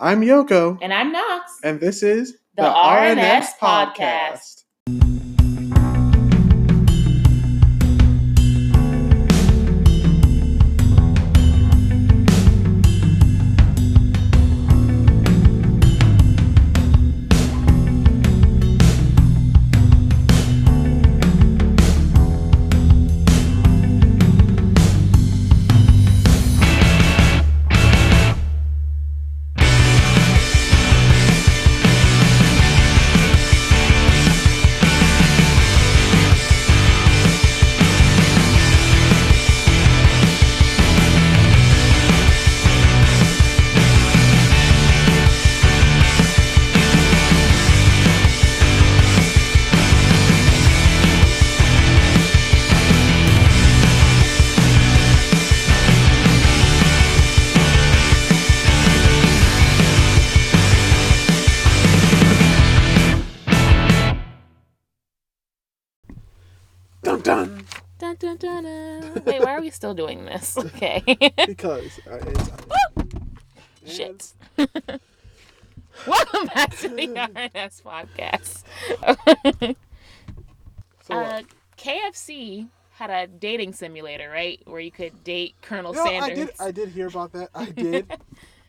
I'm Yoko. And I'm Nox. And this is the RNS Podcast. Dun dun. Dun, dun, dun, dun. Wait, why are we still doing this? Okay. Because Shit. Welcome back to the RNS Podcast. KFC had a dating simulator, right? Where you could date Colonel Sanders. I did hear about that. I did.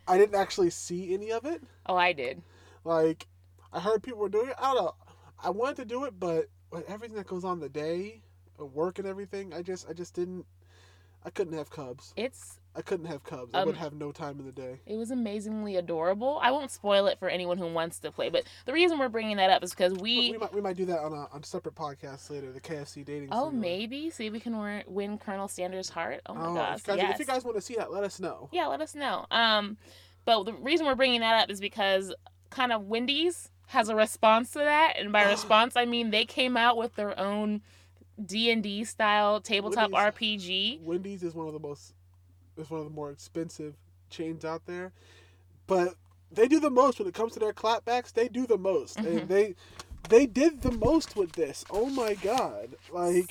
I didn't actually see any of it. Oh, I did. Like, I heard people were doing it. I don't know. I wanted to do it, but with everything that goes on the day, work and everything, I just didn't. I couldn't have cubs. I couldn't have cubs. I would have no time in the day. It was amazingly adorable. I won't spoil it for anyone who wants to play, but the reason we're bringing that up is because we might do that on a separate podcast later. The KFC dating. Oh, maybe see if we can win Colonel Sanders' heart. Oh my gosh! If you guys want to see that, let us know. Yeah, let us know. But the reason we're bringing that up is because kind of Wendy's has a response to that, and by response I mean they came out with their own D&D style tabletop RPG. Wendy's is one of the more expensive chains out there, but they do the most when it comes to their clapbacks. They do the most, and they did the most with this. Oh my god!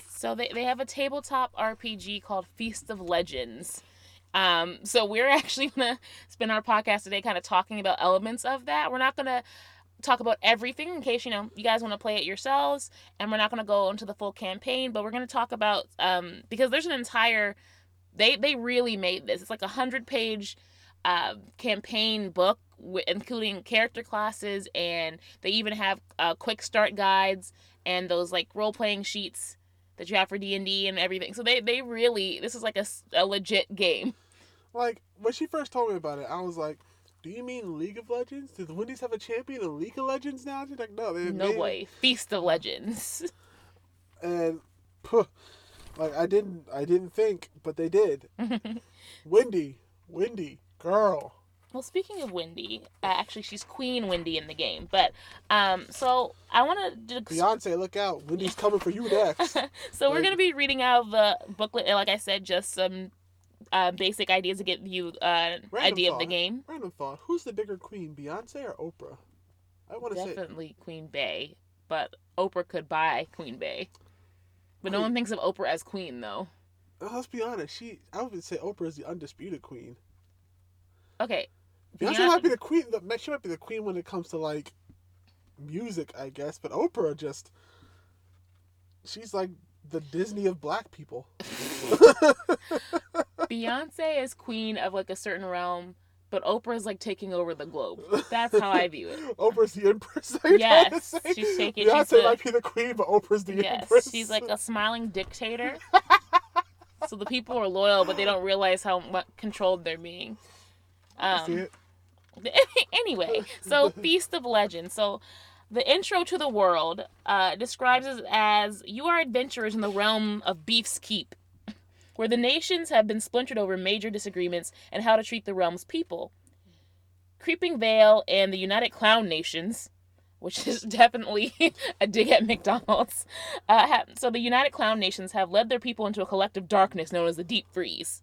So they have a tabletop RPG called Feast of Legends. So we're actually gonna spend our podcast today kind of talking about elements of that. We're not gonna talk about everything in case you guys want to play it yourselves, and we're not going to go into the full campaign, but we're going to talk about because there's an entire they really made this. It's like 100-page campaign book including character classes, and they even have quick start guides and those like role-playing sheets that you have for D&D and everything. So they really, this is like a legit game. Like when she first told me about it, I was like, do you mean League of Legends? Does Wendy's have a champion in League of Legends now? She's like, no. No way. Feast of Legends. And, I didn't think, but they did. Wendy, girl. Well, speaking of Wendy, actually she's Queen Wendy in the game. But, so I want to... Beyonce, look out. Wendy's coming for you next. So we're going to be reading out of the booklet, like I said, just some... basic ideas to give you an idea of the game. Random thought. Who's the bigger queen, Beyonce or Oprah? I want to say definitely Queen Bey, but Oprah could buy Queen Bey. But no one thinks of Oprah as queen, though. Let's be honest. I would say Oprah is the undisputed queen. Okay. Beyonce might be the queen. She might be the queen when it comes to like music, I guess. But Oprah she's like the Disney of black people. Beyonce is queen of like a certain realm, but Oprah is like taking over the globe. That's how I view it. Oprah's the empress. Yes, she's taking. Beyonce might be the queen, but Oprah's the empress. Yes, she's like a smiling dictator. So the people are loyal, but they don't realize how much controlled they're being. See it? Anyway, so Feast of Legends. So the intro to the world describes it as you are adventurers in the realm of Beef's Keep, where the nations have been splintered over major disagreements and how to treat the realm's people. Creeping Vale and the United Clown Nations, which is definitely a dig at McDonald's, so the United Clown Nations have led their people into a collective darkness known as the Deep Freeze,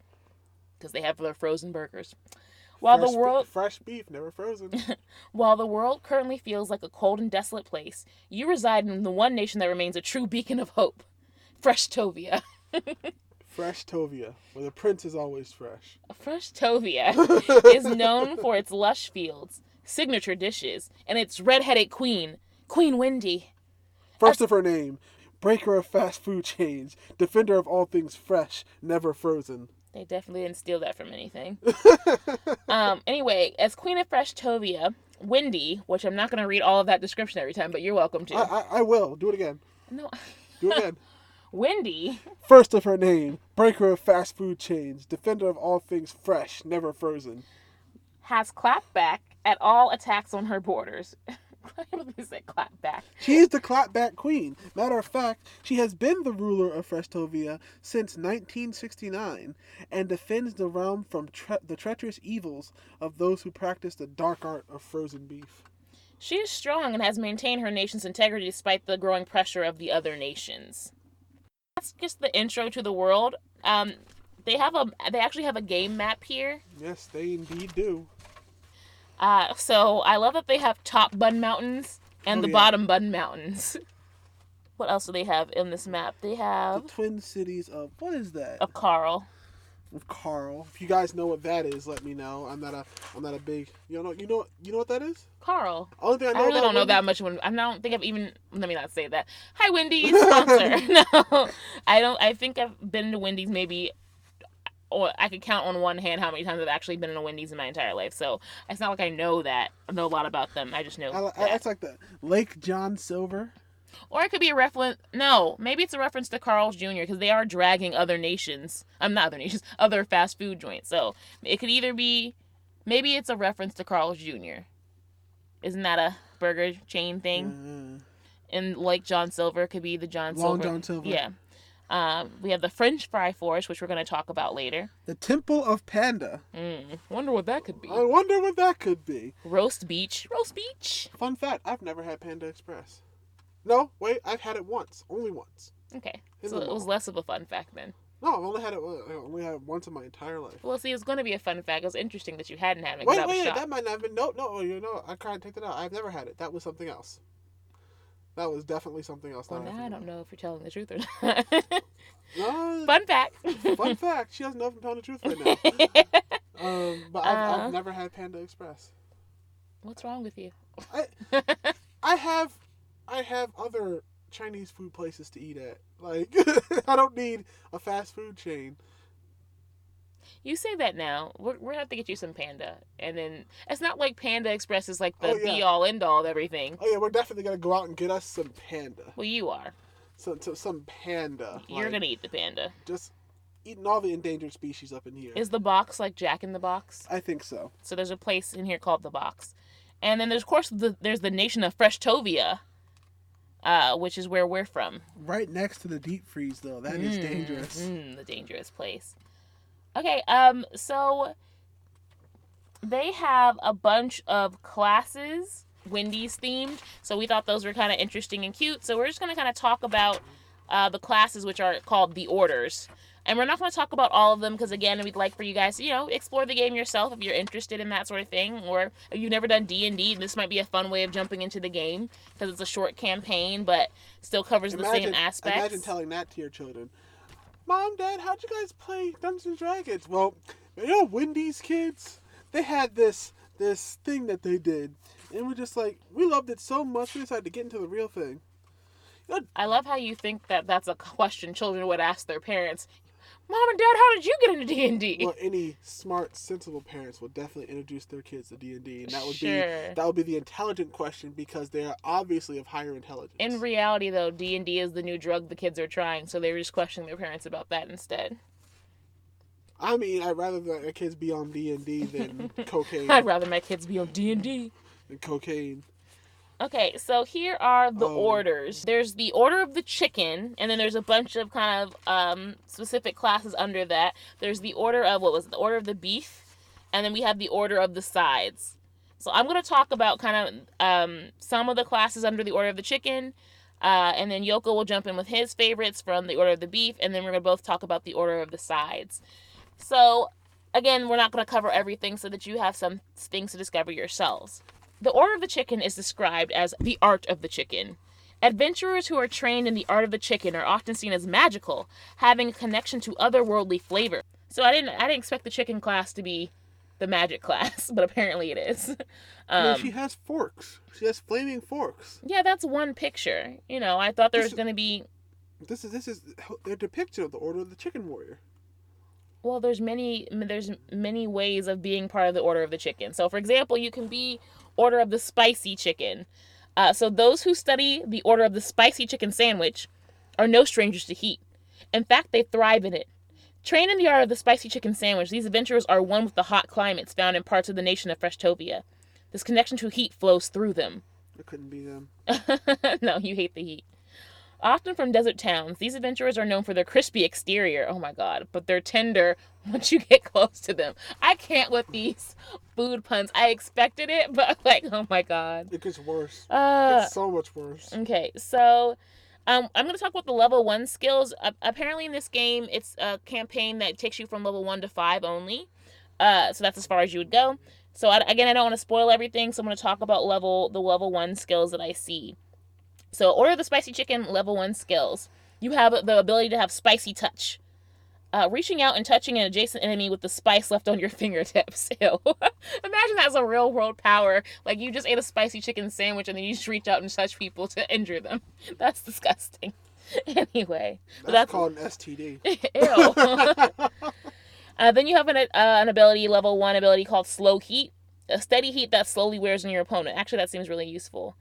because they have their frozen burgers. Fresh beef, never frozen. While the world currently feels like a cold and desolate place, you reside in the one nation that remains a true beacon of hope, Freshtovia. Freshtovia, where the prince is always fresh. Freshtovia is known for its lush fields, signature dishes, and its red-headed queen, Queen Wendy. First of her name, breaker of fast food chains, defender of all things fresh, never frozen. They definitely didn't steal that from anything. Anyway, as Queen of Freshtovia, Wendy, which I'm not going to read all of that description every time, but you're welcome to. I will. Do it again. No. Do it again. Wendy. First of her name, breaker of fast food chains, defender of all things fresh, never frozen. Has clapback at all attacks on her borders. I can't believe you said clapback. She is the clapback queen. Matter of fact, she has been the ruler of Freshtovia since 1969 and defends the realm from the treacherous evils of those who practice the dark art of frozen beef. She is strong and has maintained her nation's integrity despite the growing pressure of the other nations. That's just the intro to the world. They actually have a game map here. Yes, they indeed do. So I love that they have top Bun Mountains and bottom Bun Mountains. What else do they have in this map? They have the twin cities of what is that? Of Carl. Of Carl. If you guys know what that is, let me know. I'm not a big you know what that is? Carl. Only thing I know I really don't know that much. I don't think I've even. Let me not say that. Hi, Wendy's sponsor. No, I don't. I think I've been to Wendy's maybe. Or I could count on one hand how many times I've actually been in a Wendy's in my entire life. So it's not like I know a lot about them. I just know that's like the Lake John Silver. Or it could be a reference. No, maybe it's a reference to Carl's Jr. because they are dragging other nations. Not other nations, other fast food joints. So it could either be, maybe it's a reference to Carl's Jr. Isn't that a burger chain thing? Mm-hmm. And Lake John Silver could be the John Silver. Long John Silver. Yeah. We have the French fry forest, which we're going to talk about later. The Temple of Panda. Wonder what that could be. I wonder what that could be. Roast Beach. Roast Beach. Fun fact, I've never had Panda Express. No, wait, I've had it once. Only once. Okay. So it was less of a fun fact then. No, I've only had it once in my entire life. Well, see, it was going to be a fun fact. It was interesting that you hadn't had it. Wait, that might not have been... No, I can't take that out. I've never had it. That was something else. That was definitely something else. Well, now I don't know if you're telling the truth or not. No, fun fact. Fun fact. She doesn't know if I'm telling the truth right now. But I've never had Panda Express. What's wrong with you? I have other Chinese food places to eat at. Like, I don't need a fast food chain. You say that now. We're going to have to get you some Panda. And then, it's not like Panda Express is like the be-all, end-all of everything. Oh, yeah, we're definitely going to go out and get us some Panda. Well, you are. Some Panda. You're going to eat the Panda. Just eating all the endangered species up in here. Is the box like Jack in the Box? I think so. So there's a place in here called the Box. And then there's, of course, there's the nation of Freshtovia, which is where we're from. Right next to the deep freeze, though. That is dangerous. The dangerous place. Okay, so they have a bunch of classes, Wendy's themed, so we thought those were kind of interesting and cute. So we're just going to kind of talk about the classes, which are called the orders. And we're not going to talk about all of them because, again, we'd like for you guys to, explore the game yourself if you're interested in that sort of thing. Or if you've never done D&D, this might be a fun way of jumping into the game because it's a short campaign but still covers the same aspects. Imagine telling that to your children. Mom, Dad, how'd you guys play Dungeons and Dragons? Well, Wendy's kids, they had this thing that they did. And we're just like, we loved it so much, we decided to get into the real thing. I love how you think that that's a question children would ask their parents. Mom and Dad, how did you get into D&D? Well, any smart, sensible parents will definitely introduce their kids to D&D, and that would be the intelligent question because they are obviously of higher intelligence. In reality, though, D&D is the new drug the kids are trying, so they were just questioning their parents about that instead. I mean, I'd rather my kids be on D&D than cocaine. I'd rather my kids be on D&D than cocaine. Okay, so here are the orders. There's the Order of the Chicken, and then there's a bunch of kind of specific classes under that. There's the Order of, the Order of the Beef, and then we have the Order of the Sides. So I'm going to talk about kind of some of the classes under the Order of the Chicken, and then Yoko will jump in with his favorites from the Order of the Beef, and then we're going to both talk about the Order of the Sides. So, again, we're not going to cover everything so that you have some things to discover yourselves. The Order of the Chicken is described as the art of the chicken, Adventurers who are trained in the art of the chicken are often seen as magical, having a connection to otherworldly flavor. So I didn't expect the chicken class to be the magic class, but apparently it is. She has forks. She has flaming forks. Yeah, that's one picture. I thought there was going to be... This is a depiction of the Order of the Chicken Warrior. Well, there's many ways of being part of the Order of the Chicken. So, for example, you can be Order of the Spicy Chicken. So those who study the Order of the Spicy Chicken Sandwich are no strangers to heat. In fact, they thrive in it. Trained in the art of the spicy chicken sandwich, these adventurers are one with the hot climates found in parts of the nation of Freshtopia. This connection to heat flows through them. It couldn't be them. No, you hate the heat. Often from desert towns, these adventurers are known for their crispy exterior, oh my god, but they're tender once you get close to them. I can't with these food puns. I expected it, but oh my god. It gets worse. It gets so much worse. Okay, so... I'm going to talk about the level 1 skills. Apparently in this game, it's a campaign that takes you from level 1 to 5 only. So that's as far as you would go. So I don't want to spoil everything, so I'm going to talk about the level 1 skills that I see. So Order of the Spicy Chicken, level 1 skills. You have the ability to have Spicy Touch. Reaching out and touching an adjacent enemy with the spice left on your fingertips. Ew. Imagine that's a real world power. You just ate a spicy chicken sandwich and then you just reach out and touch people to injure them. That's disgusting. Anyway. That's called an STD. Ew. Then you have an ability, level 1 ability called Slow Heat. A steady heat that slowly wears on your opponent. Actually, that seems really useful.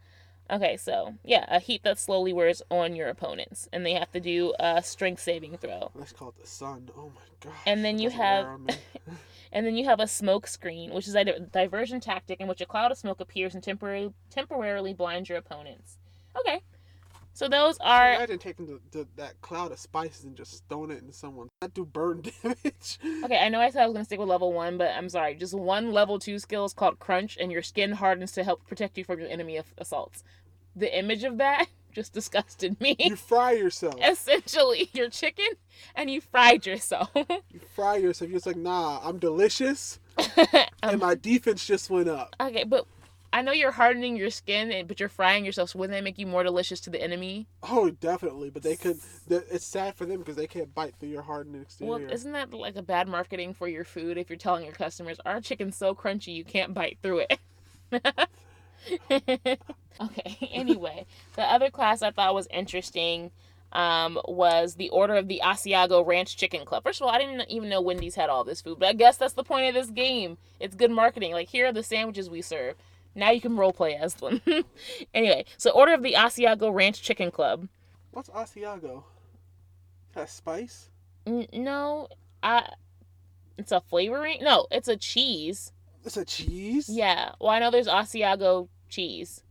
Okay, so, yeah, a heat that slowly wears on your opponents. And they have to do a strength saving throw. That's called the sun. Oh my god. And then you have... and then you have a smoke screen, which is a diversion tactic in which a cloud of smoke appears and temporarily blinds your opponents. Okay. So those are... Imagine taking that cloud of spices and just throwing it into someone. That do burn damage. Okay, I know I said I was going to stick with level 1, but I'm sorry. Just one level 2 skill is called Crunch, and your skin hardens to help protect you from your enemy assaults. The image of that just disgusted me. You fry yourself. Essentially, you're chicken, and you fried yourself. You fry yourself. You're just like, nah, I'm delicious, and my defense just went up. Okay, but... I know you're hardening your skin, but you're frying yourself, so wouldn't that make you more delicious to the enemy? Oh, definitely. But they could... It's sad for them because they can't bite through your hardened exterior. Well, isn't that a bad marketing for your food if you're telling your customers, our chicken's so crunchy you can't bite through it? Okay, anyway. The other class I thought was interesting was the Order of the Asiago Ranch Chicken Club. First of all, I didn't even know Wendy's had all this food, but I guess that's the point of this game. It's good marketing. Here are the sandwiches we serve. Now you can roleplay as them. Anyway, so Order of the Asiago Ranch Chicken Club. What's Asiago? Has spice? No, it's a flavoring? No, it's a cheese. It's a cheese? Yeah. Well, I know there's Asiago cheese.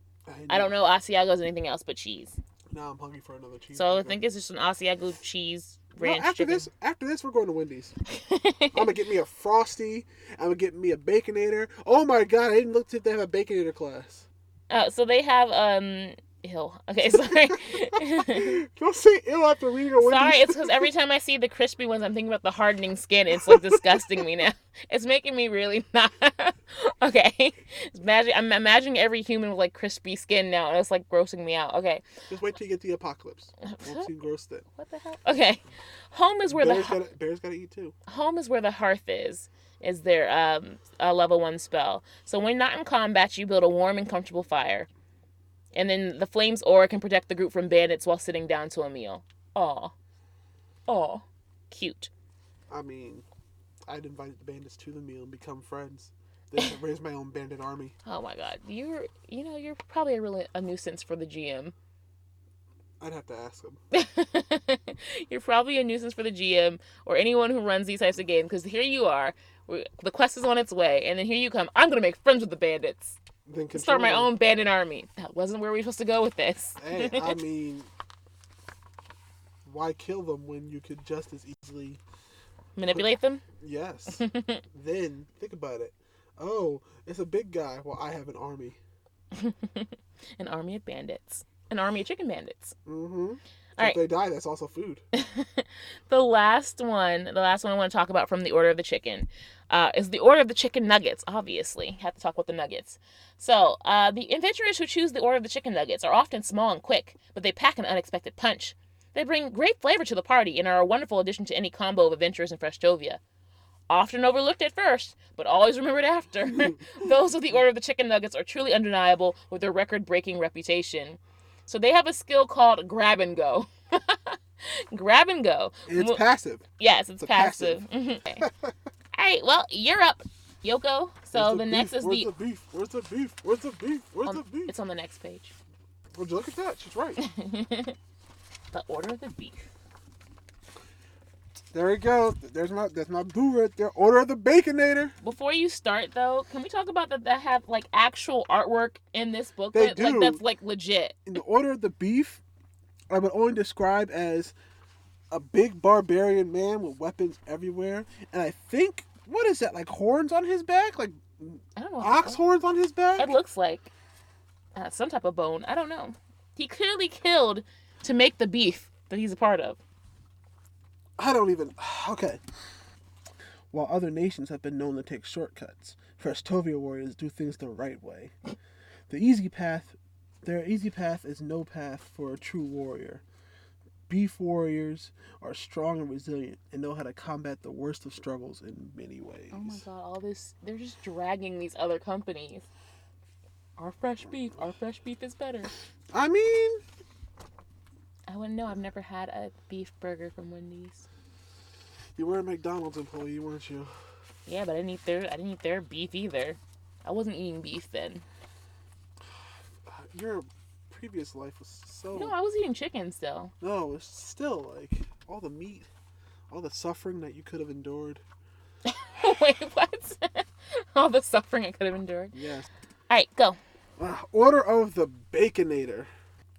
I don't know Asiago's anything else but cheese. Now I'm hungry for another cheese. So I think it's just an Asiago cheese ranch chicken. After this, we're going to Wendy's. I'm going to get me a Frosty. I'm going to get me a Baconator. Oh my god, I didn't look to see if they have a Baconator class. So they have, ew. Okay, sorry. Don't say ill after reading a Wendy's. Sorry, it's because every time I see the crispy ones, I'm thinking about the hardening skin. It's disgusting me now. It's making me really not. Okay. I'm imagining every human with crispy skin now, and it's grossing me out. Okay. Just wait till you get the apocalypse. Won't seem gross then. What the hell? Okay. Home is where bears gotta eat too. Home is where the hearth is their level 1 spell. So when not in combat, you build a warm and comfortable fire. And then the flame's aura can protect the group from bandits while sitting down to a meal. Aw. Cute. I mean, I'd invite the bandits to the meal and become friends. Then I'd raise my own bandit army. Oh my god. You're probably really a nuisance for the GM. I'd have to ask him. You're probably a nuisance for the GM or anyone who runs these types of games, because here you are. The quest is on its way, and then here you come. I'm going to make friends with the bandits. Then start my own bandit army. That wasn't where we were supposed to go with this. Hey, I mean, why kill them when you could just as easily... Manipulate them? Yes. Then, think about it. Oh, it's a big guy. Well, I have an army. An army of bandits. An army of chicken bandits. Mm-hmm. So if they die, that's also food. The last one I want to talk about from the Order of the Chicken. is the Order of the Chicken Nuggets, obviously. Have to talk about the nuggets. So, the adventurers who choose the Order of the Chicken Nuggets are often small and quick, but they pack an unexpected punch. They bring great flavor to the party and are a wonderful addition to any combo of adventurers in Frestovia. Often overlooked at first, but always remembered after. Those of the Order of the Chicken Nuggets are truly undeniable with their record-breaking reputation. So they have a skill called Grab and Go. Grab and Go. And it's passive. Yes, it's passive. Okay. All right, well, you're up, Yoko. So the next is the beef. Where's the beef? Where's the beef? Where's the beef? It's on the next page. Would you look at that? She's right. The Order of the Beef. There we go. That's my boo right there. Order of the Baconator. Before you start, though, can we talk about that have like actual artwork in this book? They do. Like that's like legit. In the Order of the Beef, I would only describe as a big barbarian man with weapons everywhere, and I think what is that? Like horns on his back? Like I don't know. Ox horns on his back? It looks like some type of bone. I don't know. He clearly killed to make the beef that he's a part of. I don't even... Okay. While other nations have been known to take shortcuts, Frestovia warriors do things the right way. Their easy path is no path for a true warrior. Beef warriors are strong and resilient and know how to combat the worst of struggles in many ways. Oh my god, all this... They're just dragging these other companies. Our fresh beef is better. I mean... I wouldn't know. I've never had a beef burger from Wendy's. You were a McDonald's employee, weren't you? Yeah, but I didn't eat their beef either. I wasn't eating beef then. Your previous life was so... No, I was eating chicken still. No, it's still like all the meat, all the suffering that you could have endured. Wait, what? All the suffering I could have endured? Yes. Alright, go. Order of the Baconator.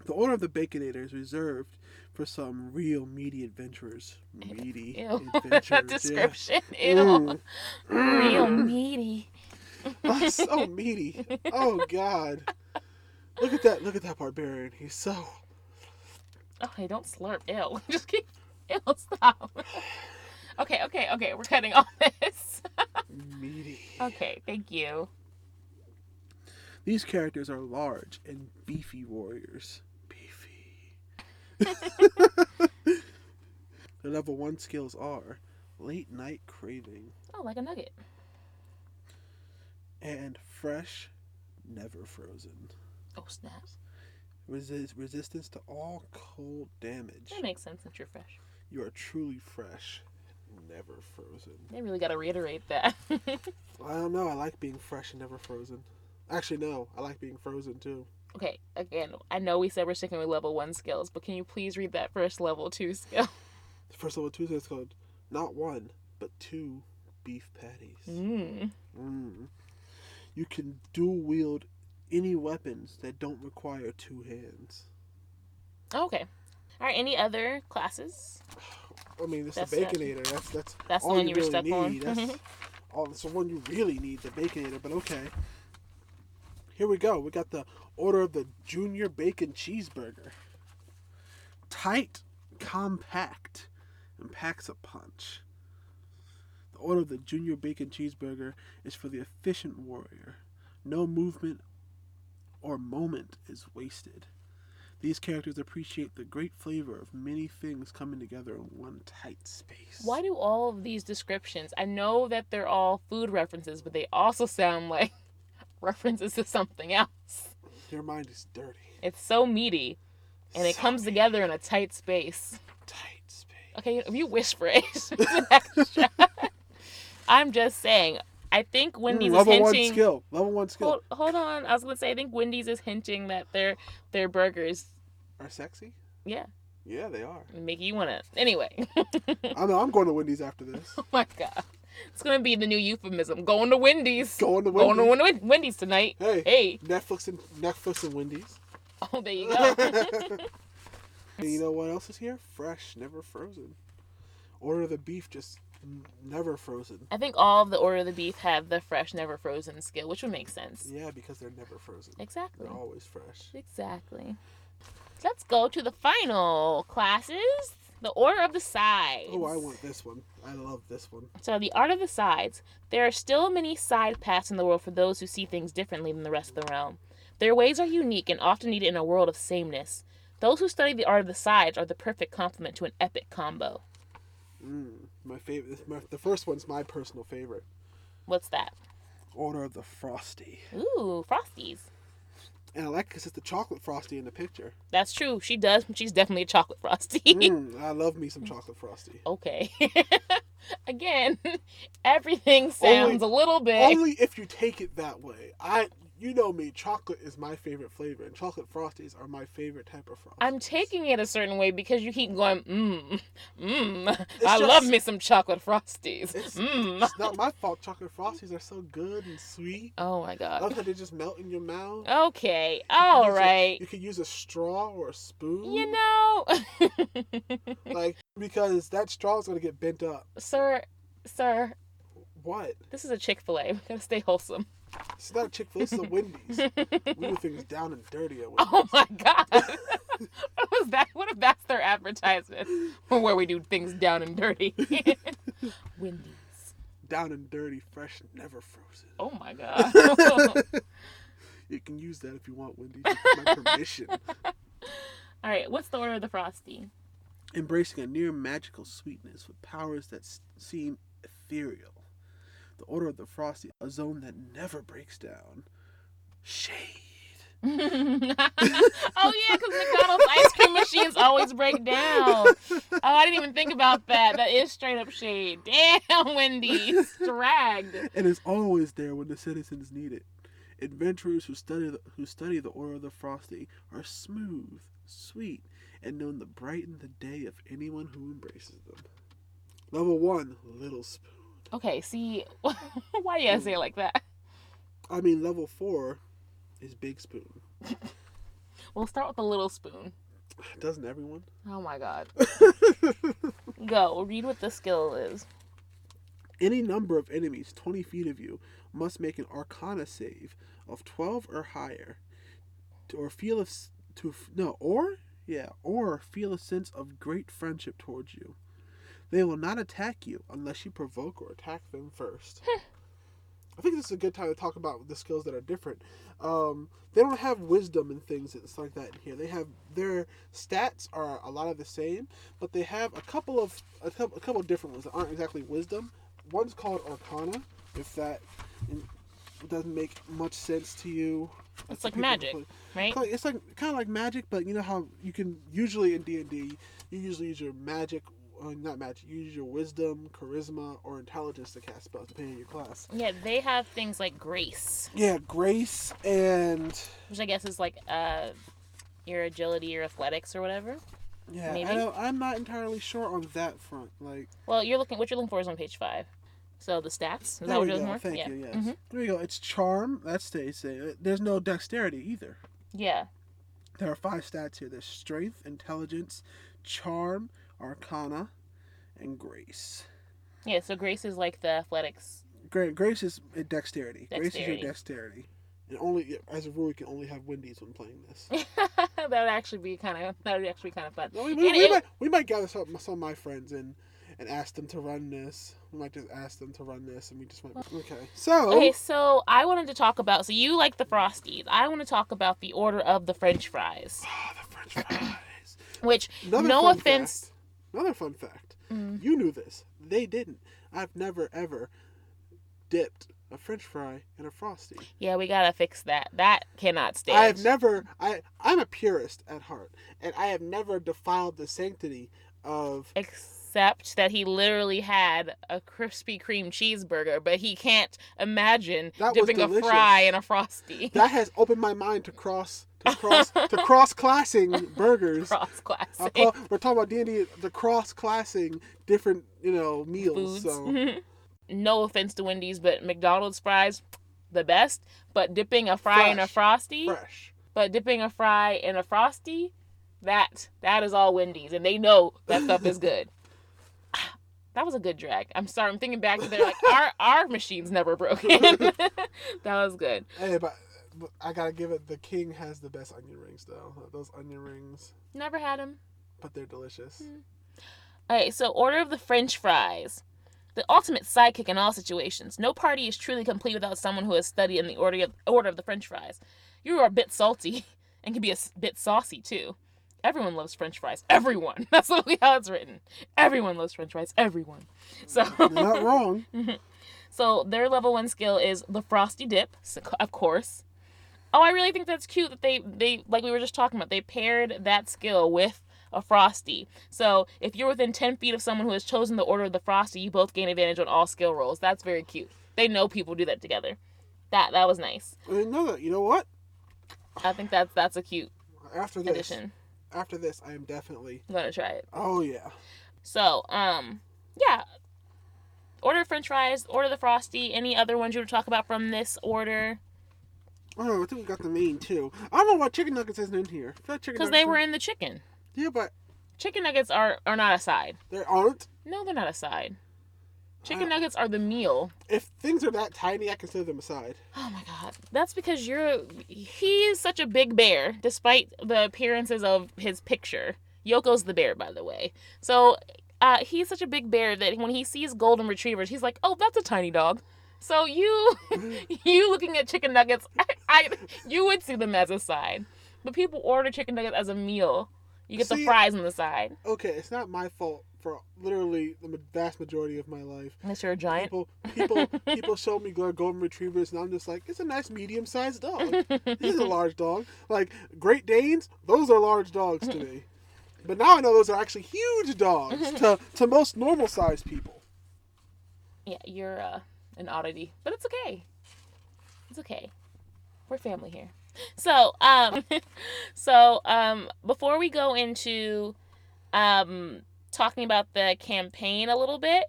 The Order of the Baconator is reserved for some real meaty adventurers. Meaty adventurers. That description. Yeah. Ew. Real meaty. Oh, so meaty. Oh, God. Look at that barbarian. He's so... Oh, hey, don't slurp. Ew. Just keep... Ew, stop. Okay. We're cutting all this. Meaty. Okay, thank you. These characters are large and beefy warriors. Their level 1 skills are Late Night Craving. Oh, like a nugget. And Fresh, Never Frozen. Oh, snaps. Resistance to all cold damage. That makes sense since you're fresh. You are truly fresh, never frozen. They really got to reiterate that. I don't know. I like being fresh and never frozen. Actually, no. I like being frozen, too. Okay, again, I know we said we're sticking with level 1 skills, but can you please read that first level 2 skill? The first level 2 skill is called not 1, but 2 beef patties. You can dual wield any weapons that don't require 2 hands. Okay. All right, any other classes? I mean, it's the Baconator. That's all the one you were really stuck need. on. That's the one you really need, the Baconator, but okay. Here we go. We got the Order of the Junior Bacon Cheeseburger. Tight, compact, and packs a punch. The Order of the Junior Bacon Cheeseburger is for the efficient warrior. No movement or moment is wasted. These characters appreciate the great flavor of many things coming together in one tight space. Why do all of these descriptions, I know that they're all food references, but they also sound like references to something else. Your mind is dirty. It's so meaty, and it comes together in a tight space. Tight space. Okay, if you wish for it, it's an extra. I'm just saying. I think Wendy's is hinting... Level 1 skill. Hold on. I was going to say, I think Wendy's is hinting that their burgers... Are sexy? Yeah. Yeah, they are. Make you want to... Anyway. I'm going to Wendy's after this. Oh my God. It's going to be the new euphemism. Going to Wendy's. Going to Wendy's tonight. Hey. Netflix and Wendy's. Oh, there you go. And you know what else is here? Fresh, never frozen. Order of the Beef, just never frozen. I think all of the Order of the Beef have the fresh, never frozen skill, which would make sense. Yeah, because they're never frozen. Exactly. They're always fresh. Exactly. Let's go to the final classes. The order of the sides. Oh, I want this one. I love this one. So, the art of the sides. There are still many side paths in the world for those who see things differently than the rest of the realm. Their ways are unique and often needed in a world of sameness. Those who study the art of the sides are the perfect complement to an epic combo. My favorite. The first one's my personal favorite. What's that? Order of the Frosty. Ooh, Frosties. And I like because it's the chocolate Frosty in the picture. That's true. She does. She's definitely a chocolate Frosty. I love me some chocolate Frosty. Okay. Again, everything sounds a little bit... Only if you take it that way. You know me, chocolate is my favorite flavor, and chocolate Frosties are my favorite type of Frosties. I'm taking it a certain way because you keep going, I love me some chocolate Frosties. It's not my fault. Chocolate Frosties are so good and sweet. Oh my God. I love how they just melt in your mouth. Okay, all right. You could use a straw or a spoon. You know. Because that straw is going to get bent up. Sir. What? This is a Chick-fil-A. We gotta stay wholesome. It's not Chick-fil-A, it's the Wendy's. We do things down and dirty at Wendy's. Oh my God. What was that? What if that's their advertisement? Where we do things down and dirty. Wendy's. Down and dirty, fresh, never frozen. Oh my God. You can use that if you want, Wendy. With my permission. All right, what's the order of the Frosty? Embracing a near magical sweetness with powers that seem ethereal. The order of the Frosty, a zone that never breaks down. Shade. Oh yeah, because McDonald's ice cream machines always break down. Oh, I didn't even think about that. That is straight up shade. Damn, Wendy, dragged. And it's always there when the citizens need it. Adventurers who study the order of the Frosty are smooth, sweet, and known to brighten the day of anyone who embraces them. Level 1, Little Spoon. Okay, see, why do you say it like that? I mean, level 4 is Big Spoon. We'll start with the Little Spoon. Doesn't everyone? Oh my God. Go, read what the skill is. Any number of enemies 20 feet of you must make an Arcana save of 12 or higher, or feel a sense of great friendship towards you. They will not attack you unless you provoke or attack them first. I think this is a good time to talk about the skills that are different. They don't have wisdom and things it's like that in here. They have their stats are a lot of the same, but they have a couple of different ones that aren't exactly wisdom. One's called Arcana. If that doesn't make much sense to you, it's like magic, right? It's like kind of like magic, but you know how you can usually in D&D you usually use your magic. Not magic. You use your wisdom, charisma, or intelligence to cast spells, depending on your class. Yeah, they have things like grace. Yeah, grace and... Which I guess is like your agility or athletics or whatever. Yeah, maybe? I'm not entirely sure on that front. Like, well, what you're looking for is on page 5. So the stats. Is that what you're looking for? Thank you, yes. Mm-hmm. There we go. It's charm. That stays. There's no dexterity either. Yeah. There are 5 stats here. There's strength, intelligence, charm, Arcana, and grace. Yeah, so grace is like the athletics. Grace is dexterity. Grace is your dexterity. And only, as a rule, you can only have Wendy's when playing this. That would actually be kind of fun. No, we might gather some of my friends and ask them to run this. We might just ask them to run this, and we just might. Okay, so I wanted to talk about. So you like the Frosties. I want to talk about the order of the French fries. Oh, the French fries. Which, no offense. Another fun fact. You knew this. They didn't. I've never, ever dipped a French fry in a Frosty. Yeah, we gotta fix that. That cannot stand. I'm a purist at heart. And I have never defiled the sanctity of... Except that he literally had a Krispy Kreme cheeseburger, but he can't imagine dipping a fry in a Frosty. That has opened my mind to cross-classing burgers. Cross-classing. We're talking about D&D, the cross-classing different, meals. Foods. So. No offense to Wendy's, but McDonald's fries, the best. But dipping a fry in a Frosty. Fresh. But dipping a fry in a Frosty, that is all Wendy's, and they know that stuff is good. That was a good drag. I'm sorry. I'm thinking back to there, like our machine's never broken. That was good. Hey, but I gotta give it. The King has the best onion rings, though. Those onion rings. Never had them. But they're delicious. Okay, so order of the French fries. The ultimate sidekick in all situations. No party is truly complete without someone who has studied in the order of the French fries. You are a bit salty and can be a bit saucy, too. Everyone loves French fries. Everyone. That's literally how it's written. Everyone loves French fries. Everyone. So you're not wrong. So their level 1 skill is the frosty dip, of course. Oh, I really think that's cute that they like we were just talking about, they paired that skill with a frosty. So if you're within 10 feet of someone who has chosen the order of the frosty, you both gain advantage on all skill rolls. That's very cute. They know people do that together. That was nice. I didn't know that. You know what? I think that's a cute addition. After this, I am definitely gonna try it. Oh yeah. So, yeah. Order French fries, order the frosty. Any other ones you want to talk about from this order? Oh, I think we got the main too. I don't know why chicken nuggets isn't in here. Because they were in the chicken. Yeah, but chicken nuggets are not a side. They aren't? No, they're not a side. Chicken nuggets are the meal. If things are that tiny, I consider them a side. Oh my god. That's because he's such a big bear, despite the appearances of his picture. Yoko's the bear, by the way. So, he's such a big bear that when he sees golden retrievers, he's like, oh, that's a tiny dog. So you looking at chicken nuggets, you would see them as a side. But people order chicken nuggets as a meal. You get the fries on the side. Okay, it's not my fault for literally the vast majority of my life. Unless you're a giant. People show me golden retrievers, and I'm just like, it's a nice medium-sized dog. This is a large dog. Like, Great Danes, those are large dogs to me. But now I know those are actually huge dogs to most normal-sized people. Yeah, you're an oddity. But it's okay. It's okay. We're family here. So, before we go into talking about the campaign a little bit,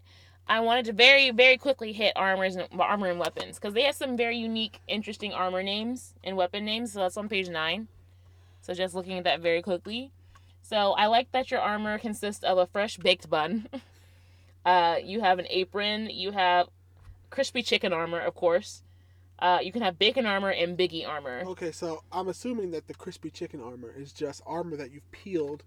I wanted to very, very quickly hit armor and weapons, because they have some very unique, interesting armor names and weapon names. So that's on page 9. So just looking at that very quickly. So I like that your armor consists of a fresh baked bun. You have an apron. You have crispy chicken armor, of course. You can have bacon armor and biggie armor. Okay, so I'm assuming that the crispy chicken armor is just armor that you've peeled.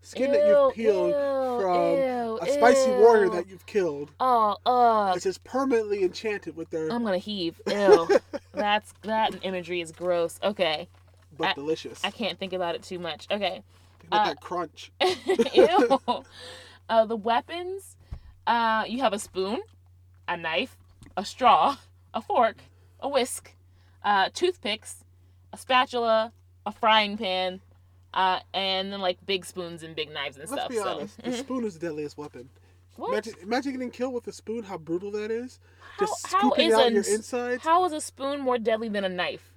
Skin that you've peeled from a spicy warrior that you've killed. It's just permanently enchanted with their... I'm gonna heave. Ew. That imagery is gross. Okay. But delicious. I can't think about it too much. Okay. Think about that crunch. Ew. The weapons, you have a spoon, a knife, a straw, a fork, a whisk, toothpicks, a spatula, a frying pan, and then like big spoons and big knives and stuff. Let's be honest. The spoon is the deadliest weapon. What? Imagine getting killed with a spoon. How brutal that is. Just scooping out your insides. How is a spoon more deadly than a knife?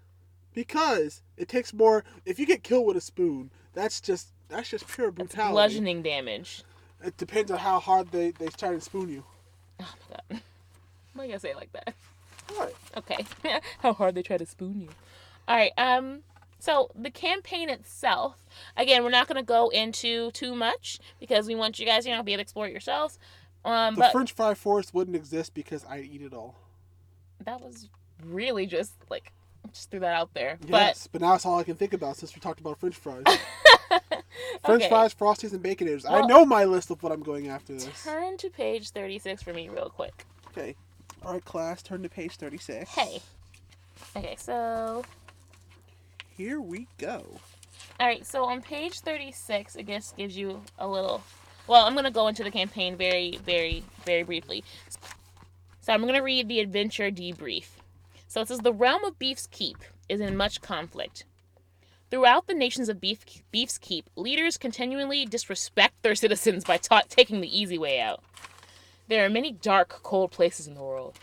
Because it takes more. If you get killed with a spoon, that's just pure brutality. That's bludgeoning damage. It depends on how hard they try to spoon you. Oh my god. Why you gotta say it like that? What? Okay. How hard they try to spoon you. Alright, so the campaign itself, again, we're not going to go into too much because we want you guys, to be able to explore it yourselves. The French fry forest wouldn't exist because I eat it all. That was really just threw that out there. Yes, but now it's all I can think about since we talked about French fries. French fries, Frosties, and Baconators. Well, I know my list of what I'm going after this. Turn to page 36 for me real quick. Okay. All right, class, turn to page 36. Hey. Okay, so... here we go. All right, so on page 36, it just gives you a little... Well, I'm going to go into the campaign very, very, very briefly. So I'm going to read the adventure debrief. So it says, the realm of Beef's Keep is in much conflict. Throughout the nations of Beef's Keep, leaders continually disrespect their citizens by taking the easy way out. There are many dark, cold places in the world.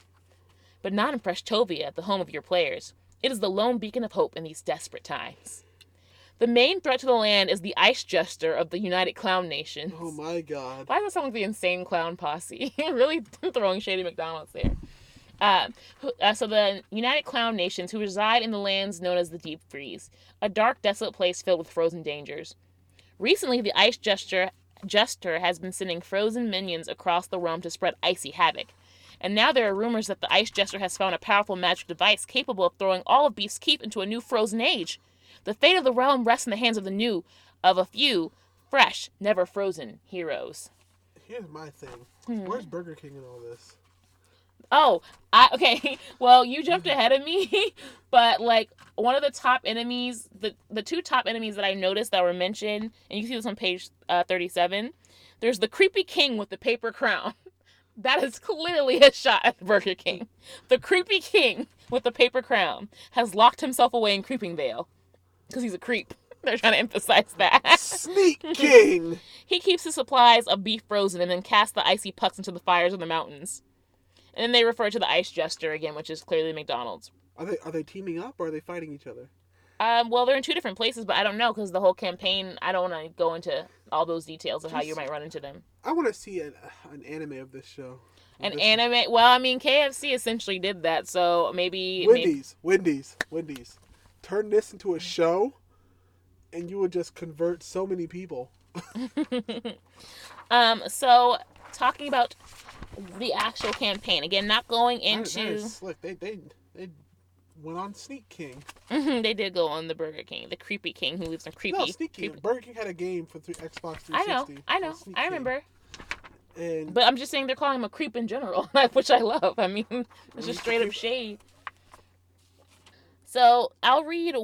But not in Preshtovia, the home of your players. It is the lone beacon of hope in these desperate times. The main threat to the land is the ice jester of the United Clown Nations. Oh my god. Why does it sound like the insane clown posse? Really throwing shade at McDonald's there. So the United Clown Nations, who reside in the lands known as the Deep Freeze, a dark, desolate place filled with frozen dangers. Recently, the ice jester has been sending frozen minions across the realm to spread icy havoc. And now there are rumors that the Ice Jester has found a powerful magic device capable of throwing all of Beef's Keep into a new frozen age. The fate of the realm rests in the hands of a few fresh, never frozen heroes. Here's my thing. Where's Burger King in all this? Oh, okay. Well, you jumped ahead of me, but like one of the top enemies, the two top enemies that I noticed that were mentioned, and you can see this on page 37. There's the creepy king with the paper crown. That is clearly a shot at Burger King. The creepy king with the paper crown has locked himself away in Creeping Vale because he's a creep. They're trying to emphasize that. Sneak King! He keeps his supplies of beef frozen and then casts the icy pucks into the fires of the mountains. And then they refer to the Ice Jester again, which is clearly McDonald's. Are they teaming up or are they fighting each other? Well, they're in two different places, but I don't know because the whole campaign, I don't want to go into all those details of how you might run into them. I want to see an anime of this show. Anime? Well, I mean, KFC essentially did that, so maybe... Wendy's. Turn this into a show, and you would just convert so many people. So, talking about the actual campaign. Again, not going into... That is slick. They went on Sneak King. They did go on the Burger King. The creepy king who lives in creepy... No, Sneak King. Burger King had a game for Xbox 360. I know. I remember. And... But I'm just saying they're calling him a creep in general, which I love. I mean, it's just straight up shade. So, I'll read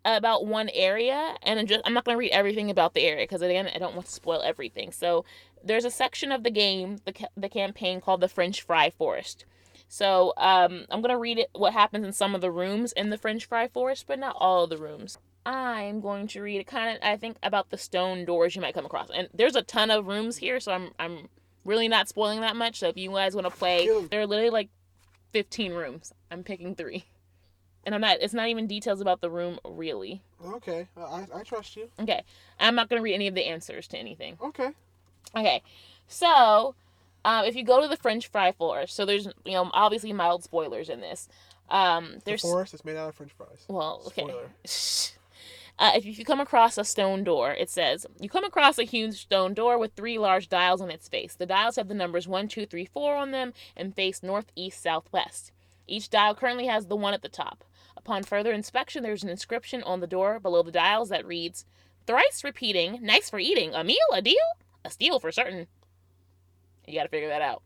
about one area, and I'm not going to read everything about the area, because again, I don't want to spoil everything. So, there's a section of the game, the campaign, called the French Fry Forest. So, I'm going to read what happens in some of the rooms in the French Fry Forest, but not all of the rooms. I'm going to read I think, about the stone doors you might come across. And there's a ton of rooms here, so I'm really not spoiling that much. So if you guys want to play, there are literally like 15 rooms. I'm picking 3. And it's not even details about the room, really. Okay, I trust you. Okay, I'm not going to read any of the answers to anything. Okay, so, if you go to the French Fry Forest, so there's, obviously mild spoilers in this. There's the forest is made out of French fries. Well, okay. Spoiler. If you come across a stone door, it says, you come across a huge stone door with 3 large dials on its face. The dials have the numbers 1, 2, 3, 4 on them and face north, east, southwest. Each dial currently has the 1 at the top. Upon further inspection, there's an inscription on the door below the dials that reads, thrice repeating, nice for eating, a meal, a deal, a steal for certain. You gotta figure that out.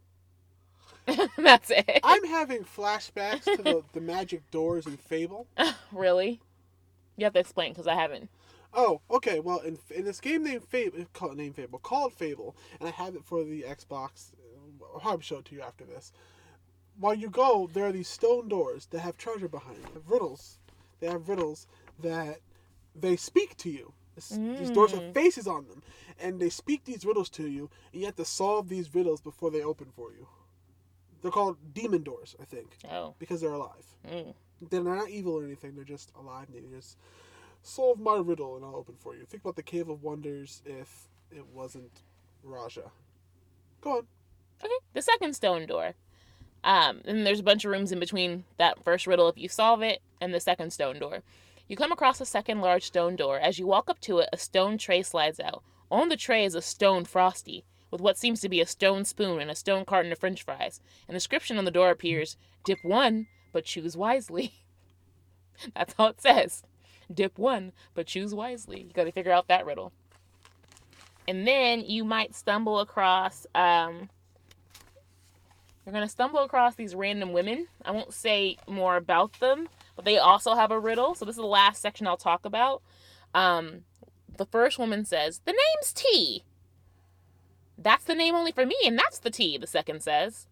That's it. I'm having flashbacks to the magic doors in Fable. Really? You have to explain, because I haven't. Oh, okay. Well, in this game named Fable, called Fable, and I have it for the Xbox. I'll probably show it to you after this. While you go, there are these stone doors that have treasure behind them. They have riddles. They have riddles that they speak to you. These doors have faces on them, and they speak these riddles to you, and you have to solve these riddles before they open for you. They're called demon doors, I think. Oh. Because they're alive. They're not evil or anything. They're just alive. And they just solve my riddle, and I'll open for you. Think about the Cave of Wonders if it wasn't Raja. Go on. Okay. The second stone door. And there's a bunch of rooms in between that first riddle if you solve it and the second stone door. You come across a second large stone door. As you walk up to it, a stone tray slides out. On the tray is a stone frosty, with what seems to be a stone spoon and a stone carton of French fries. An inscription on the door appears, dip 1, but choose wisely. That's all it says. Dip 1, but choose wisely. You gotta figure out that riddle. And then you might stumble across, you're going to stumble across these random women. I won't say more about them, but they also have a riddle. So this is the last section I'll talk about. The first woman says, the name's T. That's the name only for me, and that's the T, the second says.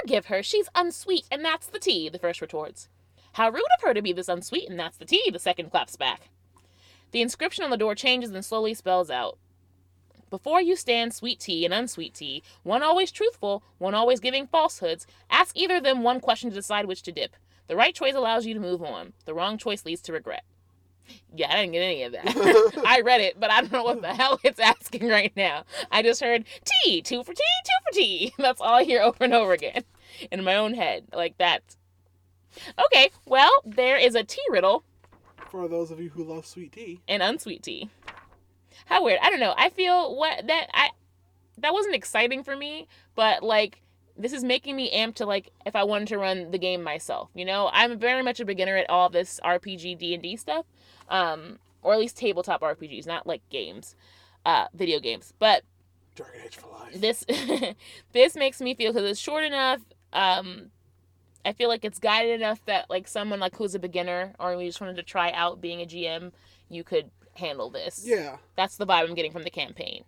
Forgive her, she's unsweet, and that's the T, the first retorts. How rude of her to be this unsweet, and that's the T, the second claps back. The inscription on the door changes and slowly spells out. Before you stand sweet tea and unsweet tea, one always truthful, one always giving falsehoods, ask either of them one question to decide which to dip. The right choice allows you to move on. The wrong choice leads to regret. Yeah, I didn't get any of that. I read it, but I don't know what the hell it's asking right now. I just heard tea, 2 for tea, 2 for tea. That's all I hear over and over again in my own head, like that. Okay, well, there is a tea riddle. For those of you who love sweet tea. And unsweet tea. How weird. I don't know. I feel that wasn't exciting for me, but like this is making me amped to like if I wanted to run the game myself. I'm very much a beginner at all this RPG D&D stuff, or at least tabletop RPGs, not like games. video games. But Dragon Age for life. This makes me feel, because it's short enough. I feel like it's guided enough that like someone like who's a beginner or we just wanted to try out being a GM, you could handle this. Yeah. That's the vibe I'm getting from the campaign.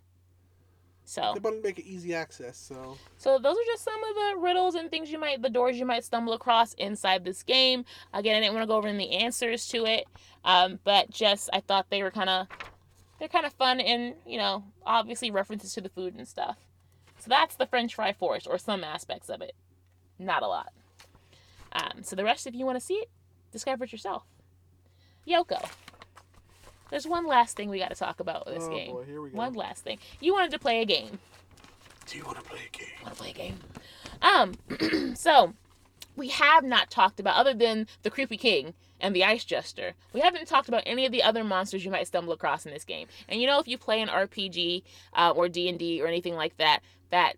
So they want to make it easy access. So those are just some of the riddles and things the doors you might stumble across inside this game. Again, I didn't want to go over any answers to it, but just I thought they're kind of fun and obviously references to the food and stuff. So that's the French Fry Forest, or some aspects of it, not a lot. So the rest, if you want to see it, discover it yourself. Yoko, there's one last thing we got to talk about with this game. Boy, here we go. One last thing. You wanted to play a game. Do you want to play a game? I want to play a game. So we have not talked about, other than the Creepy King and the Ice Jester, we haven't talked about any of the other monsters you might stumble across in this game. And if you play an RPG or D&D or anything like that, that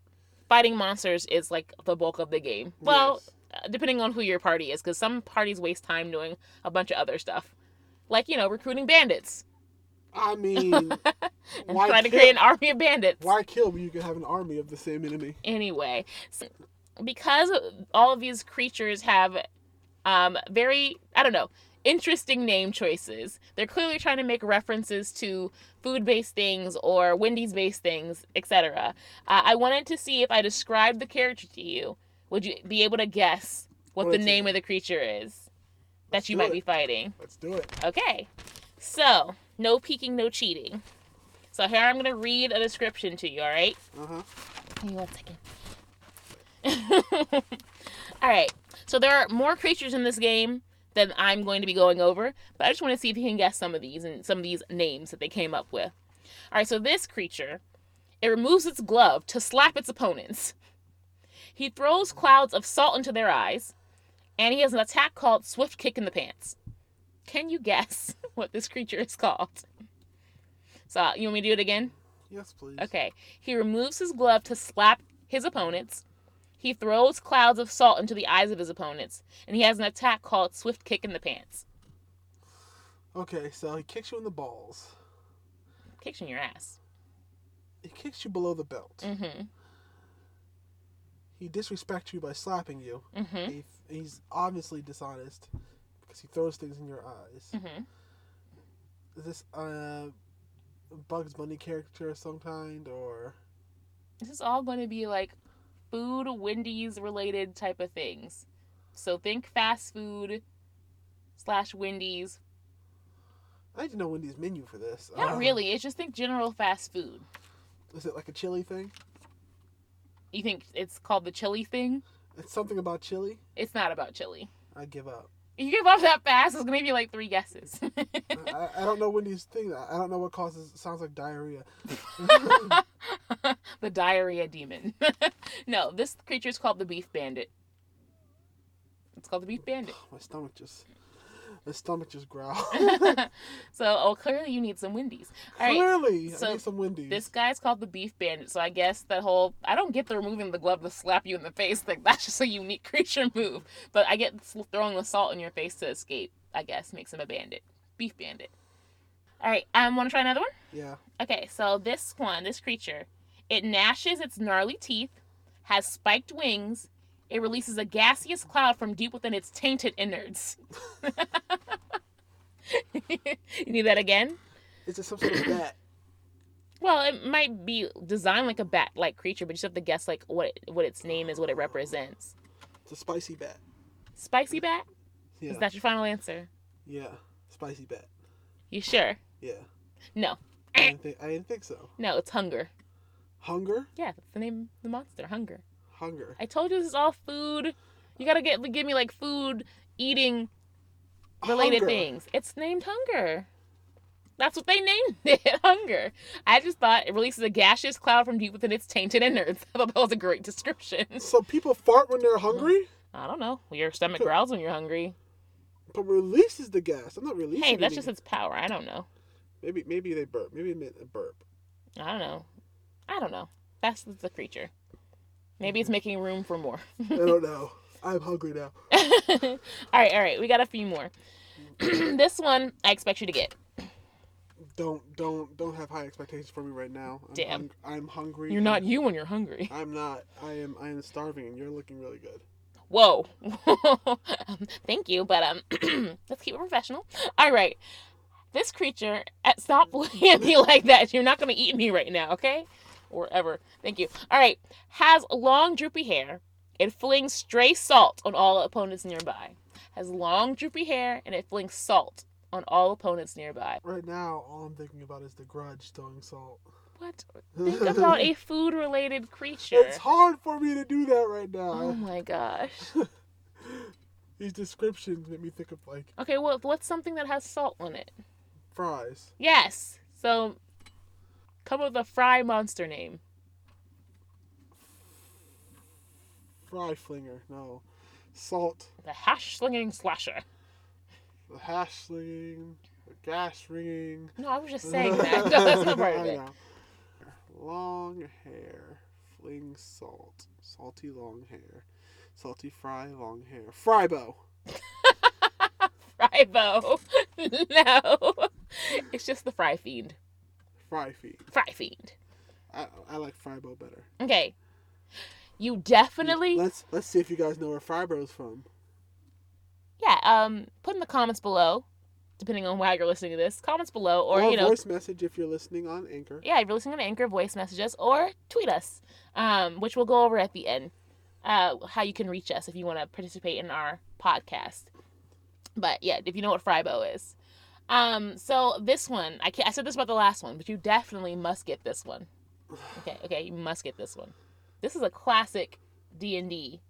fighting monsters is like the bulk of the game. Well, depending on who your party is, because some parties waste time doing a bunch of other stuff. Like, recruiting bandits. I mean, why trying to create an army of bandits? Why kill when you can have an army of the same enemy? Anyway, because all of these creatures have very, interesting name choices. They're clearly trying to make references to food-based things or Wendy's-based things, etc. I wanted to see if I described the character to you, would you be able to guess what the name of the creature is that you might be fighting? Let's do it. Okay. So, no peeking, no cheating. So here I'm going to read a description to you, all right? Uh-huh. Give me 1 second. All right. So there are more creatures in this game than I'm going to be going over, but I just want to see if you can guess some of these and some of these names that they came up with. All right, so this creature, it removes its glove to slap its opponents. He throws clouds of salt into their eyes, and he has an attack called Swift Kick in the Pants. Can you guess what this creature is called? So, you want me to do it again? Yes, please. Okay. He removes his glove to slap his opponents. He throws clouds of salt into the eyes of his opponents, and he has an attack called Swift Kick in the Pants. Okay, so he kicks you in the balls. Kicks you in your ass. He kicks you below the belt. Mm-hmm. He disrespects you by slapping you. Mm-hmm. He's obviously dishonest because he throws things in your eyes. Mm-hmm. Is this Bugs Bunny character of some kind, or? This is all going to be like food, Wendy's related type of things. So think fast food / Wendy's. I need to know Wendy's menu for this. Not really. It's just think general fast food. Is it like a chili thing? You think it's called the chili thing? It's something about chili? It's not about chili. I give up. You give up that fast? It's going to give you like 3 guesses. I don't know Wendy's thing. I don't know what sounds like diarrhea. The diarrhea demon. No, this creature is called the Beef Bandit. It's called the Beef Bandit. My stomach just growled. So, clearly you need some Wendy's. All right, clearly, so I need some Wendy's. This guy's called the Beef Bandit, so I guess that whole... I don't get the removing the glove to slap you in the face. Like, that's just a unique creature move. But I get throwing the salt in your face to escape, I guess, makes him a bandit. Beef Bandit. All right, want to try another one? Yeah. Okay, so this creature, it gnashes its gnarly teeth, has spiked wings, it releases a gaseous cloud from deep within its tainted innards. You need that again? Is it some sort of bat? Well, it might be designed like a bat-like creature, but you just have to guess like what its name is, what it represents. It's a spicy bat. Spicy bat? Yeah. Is that your final answer? Yeah, spicy bat. You sure? Yeah. No. I didn't think so. No, it's Hunger. Hunger? Yeah, that's the name of the monster, Hunger. Hunger. I told you this is all food. You gotta give me like food, eating related things. It's named Hunger. That's what they named it, Hunger. I just thought it releases a gaseous cloud from deep within its tainted innards. I thought that was a great description. So people fart when they're hungry? I don't know. Your stomach growls when you're hungry. But releases the gas. I'm not releasing. Hey, that's just its power. I don't know. Maybe they burp. Maybe it meant a burp. I don't know. That's the creature. Maybe it's making room for more. I don't know. I'm hungry now. All right. We got a few more. This one I expect you to get. Don't have high expectations for me right now. Damn. I'm hungry. You're not you when you're hungry. I'm not. I am starving, and you're looking really good. Whoa. Thank you, but let's keep it professional. All right. This creature, stop looking at me like that. You're not going to eat me right now, okay? Or ever. Thank you. All right. Has long, droopy hair. It flings stray salt on all opponents nearby. Has long, droopy hair, and it flings salt on all opponents nearby. Right now, all I'm thinking about is the Grudge throwing salt. What? Think about a food-related creature. It's hard for me to do that right now. Oh my gosh. These descriptions make me think of like... Okay, well, what's something that has salt on it? Fries. Yes. So, come up with a fry monster name. Fry flinger. No. Salt. The hash slinging slasher. The hash slinging. The gas ringing. No, I was just saying that. No, that's not part of it. Know. Long hair. Fling salt. Salty long hair. Salty fry long hair. Frybo. Frybo. No. It's just the fry fiend. Fry fiend. Fry fiend. I like Frybo better. Okay. You definitely... Let's see if you guys know where Frybo's from. Yeah, put in the comments below, depending on how you're listening to this. Comments below, or you know... voice message if you're listening on Anchor. Yeah, if you're listening on Anchor, voice messages, or tweet us, which we'll go over at the end, how you can reach us if you want to participate in our podcast. But yeah, if you know what Frybo is. So this one, I said this about the last one, but you definitely must get this one. Okay, you must get this one. This is a classic D&D.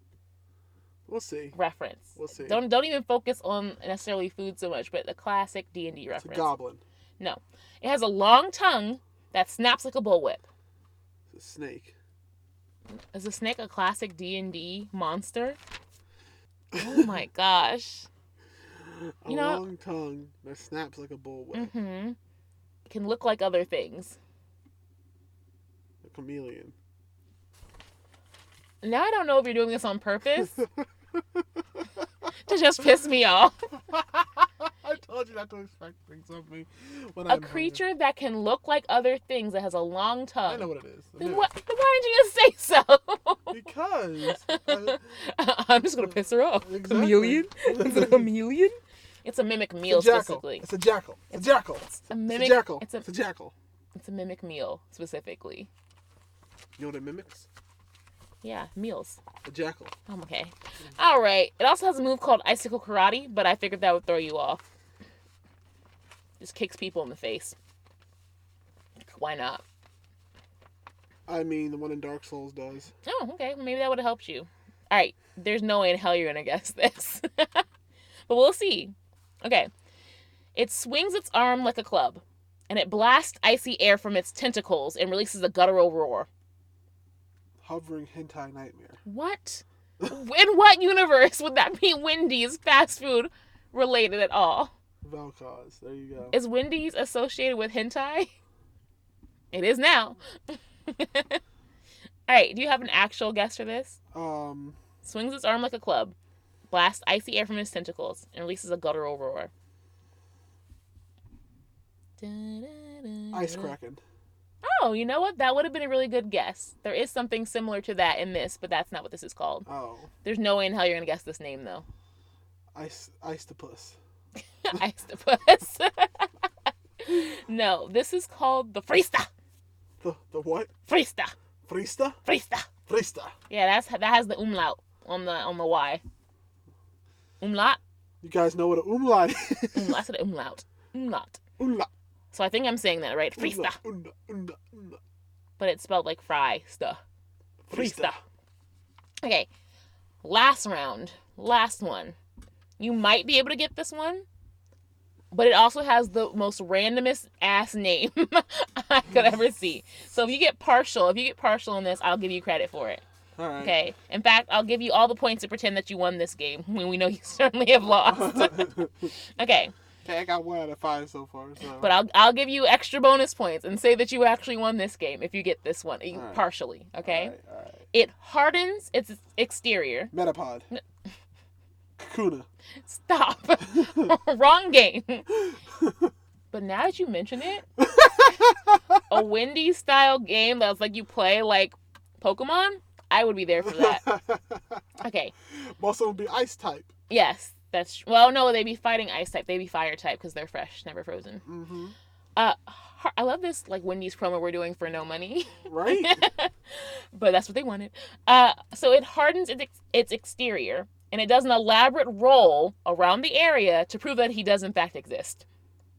We'll see. Reference. We'll see. Don't even focus on necessarily food so much, but the classic D&D reference. It's a goblin. No. It has a long tongue that snaps like a bullwhip. It's a snake. Is a snake a classic D&D monster? Oh my gosh. A long tongue that snaps like a bullwhip. Mm-hmm. It can look like other things. A chameleon. Now I don't know if you're doing this on purpose to just piss me off. I told you not to expect things of me. A creature that can look like other things that has a long tongue. I know what it is. Then why didn't you just say so? Because I'm just gonna piss her off. Exactly. Chameleon? Is it a chameleon? It's a mimic meal specifically. It's a jackal. It's a jackal. It's a mimic. It's a jackal. It's a jackal. It's a mimic meal specifically. You know what it mimics? Yeah, meals. A jackal. Okay. All right. It also has a move called Icicle Karate, but I figured that would throw you off. Just kicks people in the face. Why not? I mean, the one in Dark Souls does. Oh, okay. Well, maybe that would have helped you. All right. There's no way in hell you're going to guess this. But we'll see. Okay. It swings its arm like a club, and it blasts icy air from its tentacles and releases a guttural roar. Hovering hentai nightmare. What? In what universe would that be Wendy's fast food related at all? Vel'Koz. There you go. Is Wendy's associated with hentai? It is now. Alright, do you have an actual guess for this? Swings its arm like a club, blasts icy air from its tentacles, and releases a guttural roar. Ice Kraken. Oh, you know what? That would have been a really good guess. There is something similar to that in this, but that's not what this is called. Oh. There's no way in hell you're going to guess this name, though. Icetopus. Icetopus. No, this is called the Frista. The what? Frista. Frista? Frista. Frista. Yeah, that has the umlaut on the Y. Umlaut? You guys know what an umlaut is? I said umlaut. Umlaut. Umlaut. So I think I'm saying that right. Frista. But it's spelled like fry stuff. Frista. Okay. Last round. Last one. You might be able to get this one. But it also has the most randomest ass name I could ever see. So if you get partial in this, I'll give you credit for it. All right. Okay. In fact, I'll give you all the points to pretend that you won this game when we know you certainly have lost. Okay. Okay, I got 1 out of 5 so far. So. But I'll give you extra bonus points and say that you actually won this game if you get this one right. partially. Okay. All right. It hardens its exterior. Metapod. Kakuna. Stop. Wrong game. But But now that you mention it, a Wendy style game that's like you play like Pokemon, I would be there for that. Okay. Most of them would be ice type. Yes, that's well. No, they'd be fighting ice type. They'd be fire type because they're fresh, never frozen. Mm-hmm. I love this like Wendy's promo we're doing for no money. Right. But that's what they wanted. So it hardens its exterior, and it does an elaborate roll around the area to prove that he does in fact exist.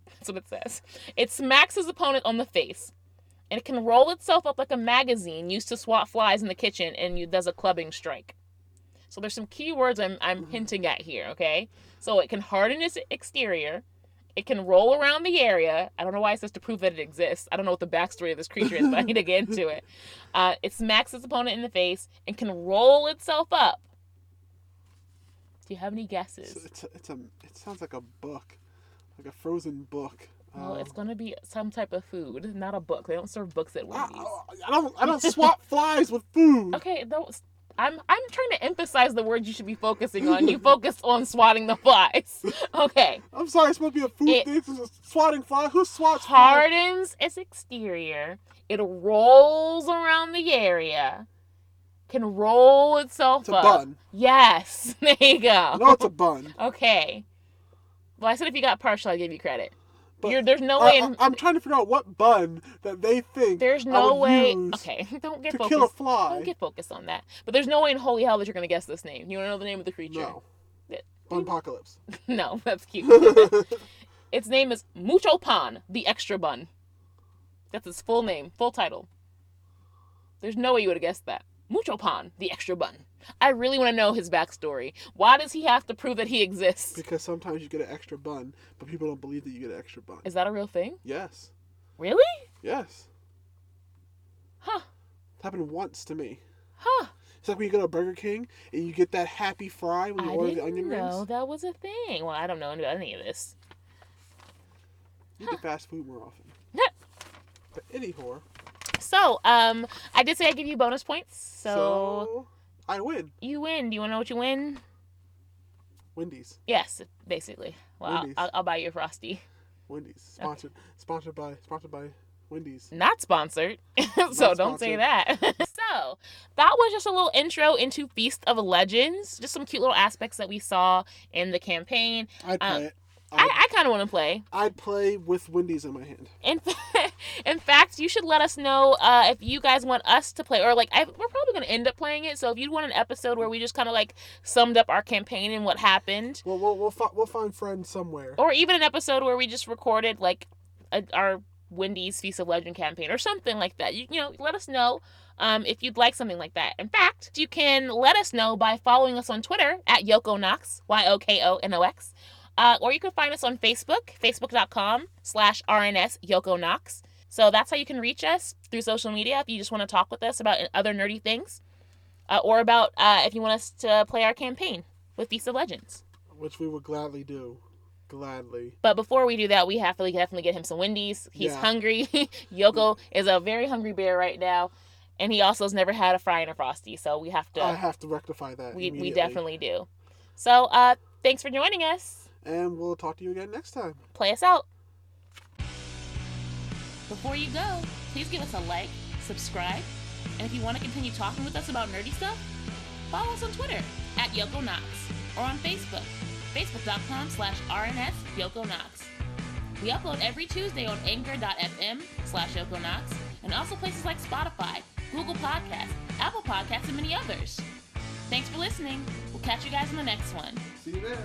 That's what it says. It smacks his opponent on the face, and it can roll itself up like a magazine used to swat flies in the kitchen, and it does a clubbing strike. So there's some key words I'm hinting at here, okay? So it can harden its exterior. It can roll around the area. I don't know why it says to prove that it exists. I don't know what the backstory of this creature is, but I need to get into it. It smacks its opponent in the face and can roll itself up. Do you have any guesses? It sounds like a book, like a frozen book. Well, it's gonna be some type of food, not a book. They don't serve books at Wendy's. I don't swat flies with food. Okay, I'm trying to emphasize the word you should be focusing on. You focus on swatting the flies. Okay. I'm sorry, it's supposed to be a food thing. It's swatting flies. Who swats flies? Hardens its exterior. It rolls around the area. Can roll itself up. It's a bun. Yes. There you go. No, it's a bun. Okay. Well, I said if you got partial, I'd give you credit. But there's no way. I'm trying to figure out what bun that they think. There's no way. Use okay, don't get to focused. Kill a fly. Don't get focused on that. But there's no way in holy hell that you're gonna guess this name. You wanna know the name of the creature? No. Bunpocalypse. No, that's cute. Its name is Mucho Pan, the extra bun. That's its full name, full title. There's no way you would have guessed that. Mucho Pan, the extra bun. I really want to know his backstory. Why does he have to prove that he exists? Because sometimes you get an extra bun, but people don't believe that you get an extra bun. Is that a real thing? Yes. Really? Yes. Huh. It happened once to me. Huh. It's like when you go to Burger King and you get that happy fry when you order the onion rings. I didn't know that was a thing. Well, I don't know about any of this. You eat fast food more often. But anyhow. So, I did say I'd give you bonus points. So I win. You win. Do you want to know what you win? Wendy's. Yes, basically. Well, I'll buy you a Frosty. Wendy's. Sponsored by Wendy's. Not sponsored. So don't say that. So that was just a little intro into Feast of Legends. Just some cute little aspects that we saw in the campaign. I'd play it. I kind of want to play. I'd play with Wendy's in my hand. In fact, you should let us know if you guys want us to play, or like we're probably going to end up playing it. So if you want an episode where we just kind of like summed up our campaign and what happened, well, we'll find friends somewhere, or even an episode where we just recorded like our Wendy's Feast of Legend campaign or something like that. You know, let us know if you'd like something like that. In fact, you can let us know by following us on Twitter at Yoko Nox, YOKONOX. Or you can find us on Facebook, facebook.com/RNS Yoko Nox. So that's how you can reach us through social media if you just want to talk with us about other nerdy things. Or about if you want us to play our campaign with Feast of Legends. Which we would gladly do. Gladly. But before we do that, we have to definitely get him some Wendy's. He's hungry. Yoko is a very hungry bear right now. And he also has never had a fry and a Frosty. So we have to... I have to rectify that We definitely do. So thanks for joining us. And we'll talk to you again next time. Play us out. Before you go, please give us a like, subscribe, and if you want to continue talking with us about nerdy stuff, follow us on Twitter at Yoko Nox, or on Facebook, facebook.com/RNS Yoko Nox. We upload every Tuesday on anchor.fm/Yoko Nox, and also places like Spotify, Google Podcasts, Apple Podcasts, and many others. Thanks for listening. We'll catch you guys in the next one. See you there.